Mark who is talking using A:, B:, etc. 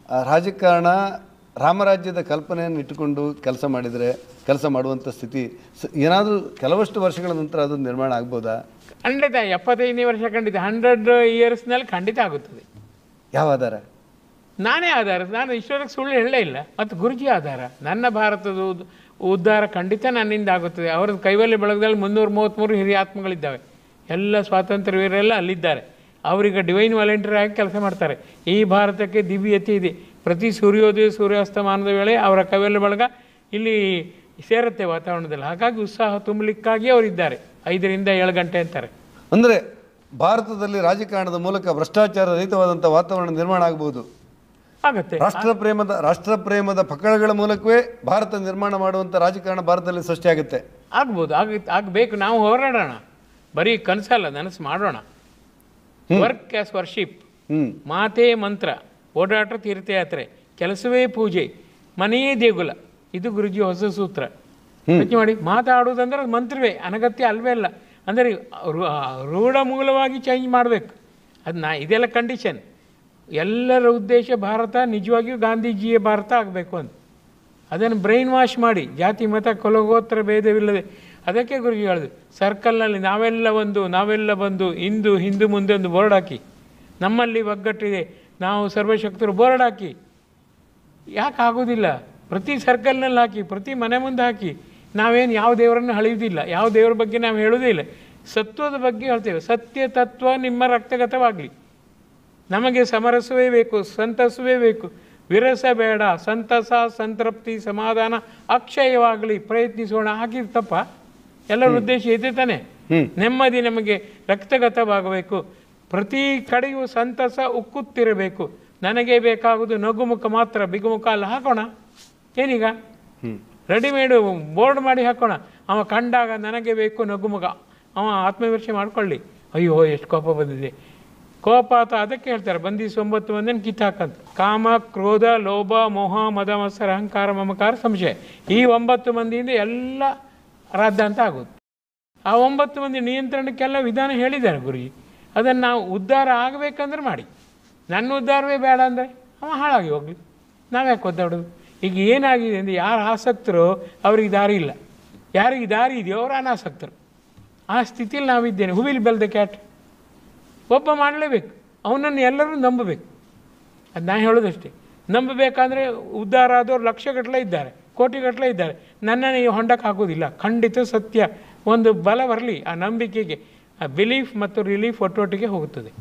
A: ರಾಜಕಾರಣ ರಾಮರಾಜ್ಯದ ಕಲ್ಪನೆಯನ್ನು ಇಟ್ಟುಕೊಂಡು ಕೆಲಸ ಮಾಡುವಂಥ ಸ್ಥಿತಿ ಏನಾದರೂ ಕೆಲವಷ್ಟು ವರ್ಷಗಳ ನಂತರ ಅದು ನಿರ್ಮಾಣ ಆಗ್ಬೋದಾ?
B: ಖಂಡಿತ 75ನೇ ವರ್ಷ ಖಂಡಿತ 100 ಇಯರ್ಸ್ನಲ್ಲಿ ಖಂಡಿತ ಆಗುತ್ತದೆ.
A: ಯಾವ ಆಧಾರ?
B: ನಾನೇ ಆಧಾರ. ನಾನು ಇಷ್ಟವರೆಗೆ ಸುಳ್ಳು ಹೇಳಲೇ ಇಲ್ಲ. ಮತ್ತು ಗುರುಜಿ ಆಧಾರ. ನನ್ನ ಭಾರತದ ಉದ್ಧಾರ ಖಂಡಿತ ನನ್ನಿಂದ ಆಗುತ್ತದೆ. ಅವರ ಕೈವಲ್ಯ ಬಳಗದಲ್ಲಿ 333 ಹಿರಿಯ ಆತ್ಮಗಳಿದ್ದಾವೆ. ಎಲ್ಲ ಸ್ವಾತಂತ್ರ್ಯ ವೀರರೆಲ್ಲ ಅಲ್ಲಿದ್ದಾರೆ. ಅವರೀಗ ಡಿವೈನ್ ವಾಲಂಟಿಯರ್ ಆಗಿ ಕೆಲಸ ಮಾಡ್ತಾರೆ. ಈ ಭಾರತಕ್ಕೆ ದಿವ್ಯತೆ ಇದೆ. ಪ್ರತಿ ಸೂರ್ಯೋದಯ ಸೂರ್ಯಾಸ್ತಮಾನದ ವೇಳೆ ಅವರ ಕೈವಲ್ಯ ಬಳಗ ಇಲ್ಲಿ ಸೇರುತ್ತೆ ವಾತಾವರಣದಲ್ಲಿ. ಹಾಗಾಗಿ ಉತ್ಸಾಹ ತುಂಬಲಿಕ್ಕಾಗಿ ಅವರಿದ್ದಾರೆ. 5 ರಿಂದ 7 ಗಂಟೆ ಅಂತಾರೆ.
A: ಅಂದರೆ ಭಾರತದಲ್ಲಿ ರಾಜಕಾರಣದ ಮೂಲಕ ಭ್ರಷ್ಟಾಚಾರ ರಹಿತವಾದಂಥ ವಾತಾವರಣ ನಿರ್ಮಾಣ ಆಗ್ಬೋದು.
B: ಆಗುತ್ತೆ.
A: ರಾಷ್ಟ್ರಪ್ರೇಮದ ಪಕಡಗಳ ಮೂಲಕವೇ ಭಾರತ ನಿರ್ಮಾಣ ಮಾಡುವಂಥ ರಾಜಕಾರಣ ಭಾರತದಲ್ಲಿ ಸೃಷ್ಟಿಯಾಗುತ್ತೆ.
B: ಆಗ್ಬೋದು, ಆಗಬೇಕು. ನಾವು ಹೋರಾಡೋಣ. ಬರೀ ಕನಸಲ್ಲ, ನನಸು ಮಾಡೋಣ. ವರ್ಕ್ ಆಸ್ ವರ್ಷಿಪ್, ಮಾತೇ ಮಂತ್ರ, ಓಡಾಟ ತೀರ್ಥಯಾತ್ರೆ, ಕೆಲಸವೇ ಪೂಜೆ, ಮನೆಯೇ ದೇಗುಲ. ಇದು ಗುರುಜಿ ಹೊಸ ಸೂತ್ರ. ಯೋಚನೆ ಮಾಡಿ, ಮಾತಾಡುವುದಂದ್ರೆ ಅದು ಮಂತ್ರವೇ, ಅನಗತ್ಯ ಅಲ್ವೇ ಅಲ್ಲ. ಅಂದರೆ ರೂಢ ಮೂಲವಾಗಿ ಚೇಂಜ್ ಮಾಡಬೇಕು. ಇದೆಲ್ಲ ಕಂಡೀಷನ್. ಎಲ್ಲರ ಉದ್ದೇಶ ಭಾರತ ನಿಜವಾಗಿಯೂ ಗಾಂಧೀಜಿಯ ಭಾರತ ಆಗಬೇಕು ಅಂತ. ಅದನ್ನು ಬ್ರೈನ್ ವಾಶ್ ಮಾಡಿ ಜಾತಿ ಮತ ಕುಲಗೋತ್ರ ಭೇದವಿಲ್ಲದೆ. ಅದಕ್ಕೆ ಗುರುಜಿ ಹೇಳಿದ್ರು, ಸರ್ಕಲ್ನಲ್ಲಿ ನಾವೆಲ್ಲ ಬಂದು ಹಿಂದೂ ಮುಂದೆ ಒಂದು ಬೋರ್ಡ್ ಹಾಕಿ, ನಮ್ಮಲ್ಲಿ ಒಗ್ಗಟ್ಟಿದೆ, ನಾವು ಸರ್ವಶಕ್ತರು ಬೋರ್ಡ್ ಹಾಕಿ. ಯಾಕೆ ಆಗೋದಿಲ್ಲ? ಪ್ರತಿ ಸರ್ಕಲ್ನಲ್ಲಿ ಹಾಕಿ, ಪ್ರತಿ ಮನೆ ಮುಂದೆ ಹಾಕಿ. ನಾವೇನು ಯಾವ ದೇವರನ್ನು ಹಳೆಯುವುದಿಲ್ಲ, ಯಾವ ದೇವರ ಬಗ್ಗೆ ನಾವು ಹೇಳುವುದೇ ಇಲ್ಲ. ಸತ್ವದ ಬಗ್ಗೆ ಹೇಳ್ತೇವೆ. ಸತ್ಯ ತತ್ವ ನಿಮ್ಮ ರಕ್ತಗತವಾಗಲಿ. ನಮಗೆ ಸಮರಸವೇ ಬೇಕು, ಸಂತಸವೇ ಬೇಕು. ವಿರಸ ಬೇಡ, ಸಂತಸ ಸಂತೃಪ್ತಿ ಸಮಾಧಾನ ಅಕ್ಷಯವಾಗಲಿ, ಪ್ರಯತ್ನಿಸೋಣ. ಹಾಕಿದ ತಪ್ಪ? ಎಲ್ಲರ ಉದ್ದೇಶ ಇದೆ ತಾನೆ. ನೆಮ್ಮದಿ ನಮಗೆ ರಕ್ತಗತವಾಗಬೇಕು. ಪ್ರತಿ ಕಡೆಯೂ ಸಂತಸ ಉಕ್ಕುತ್ತಿರಬೇಕು. ನನಗೆ ಬೇಕಾಗುವುದು ನಗುಮುಖ ಮಾತ್ರ, ಬಿಗುಮುಖ ಅಲ್ಲ. ಹಾಕೋಣ. ಏನೀಗ ರೆಡಿಮೇಡು ಬೋರ್ಡ್ ಮಾಡಿ ಹಾಕೋಣ. ಅವ ಕಂಡಾಗ ನನಗೆ ಬೇಕು ನಗುಮುಖ, ಅವ ಆತ್ಮವಿಮರ್ಶೆ ಮಾಡ್ಕೊಳ್ಳಿ. ಅಯ್ಯೋ ಎಷ್ಟು ಕೋಪ ಬಂದಿದೆ. ಕೋಪ ಅದಕ್ಕೆ ಹೇಳ್ತಾರೆ, ಬಂಧಿಸಿ 9 ಮಂದಿನ ಕಿತ್ತಾಕಂತ. ಕಾಮ, ಕ್ರೋಧ, ಲೋಭ, ಮೋಹ, ಮದ, ಮತ್ಸರ, ಅಹಂಕಾರ, ಮಮಕಾರ, ಸಂಶಯ. ಈ 9 ಮಂದಿಯಿಂದ ಎಲ್ಲ ರಾದ್ಧಾಂತ ಆಗೋದು. ಆ 9 ಮಂದಿ ನಿಯಂತ್ರಣಕ್ಕೆಲ್ಲ ವಿಧಾನ ಹೇಳಿದ್ದಾರೆ ಗುರುಜಿ. ಅದನ್ನು ನಾವು ಉದ್ಧಾರ ಆಗಬೇಕಂದ್ರೆ ಮಾಡಿ. ನನ್ನ ಉದ್ಧಾರವೇ ಬೇಡ ಅಂದರೆ ಅವ ಹಾಳಾಗಿ ಹೋಗಲಿ. ನಾವ್ಯಾಕೆ ಒದ್ದಾಡೋದು? ಈಗ ಏನಾಗಿದೆ ಅಂದರೆ, ಯಾರು ಆಸಕ್ತರೋ ಅವ್ರಿಗೆ ದಾರಿ ಇಲ್ಲ, ಯಾರಿಗೆ ದಾರಿ ಇದೆಯೋ ಅವರು ಅನಾಸಕ್ತರು. ಆ ಸ್ಥಿತಿಯಲ್ಲಿ ನಾವಿದ್ದೇನೆ. Who will bell the cat? ಒಬ್ಬ ಮಾಡಲೇಬೇಕು. ಅವನನ್ನು ಎಲ್ಲರೂ ನಂಬಬೇಕು. ಅದು ನಾನು ಹೇಳೋದಷ್ಟೇ. ನಂಬಬೇಕಾದ್ರೆ ಉದ್ಧಾರ ಆದವ್ರು ಲಕ್ಷಗಟ್ಟಲೆ ಇದ್ದಾರೆ, ಕೋಟಿಗಟ್ಟಲೆ ಇದ್ದಾರೆ. ನನ್ನನ್ನು ಈ ಹೊಂಡಕ್ಕೆ ಹಾಕೋದಿಲ್ಲ. ಖಂಡಿತ ಸತ್ಯ ಒಂದು ಬಲ ಬರಲಿ. ಆ ನಂಬಿಕೆಗೆ, ಆ ಬಿಲೀಫ್ ಮತ್ತು ರಿಲೀಫ್ ಒಟ್ಟೊಟ್ಟಿಗೆ ಹೋಗುತ್ತದೆ.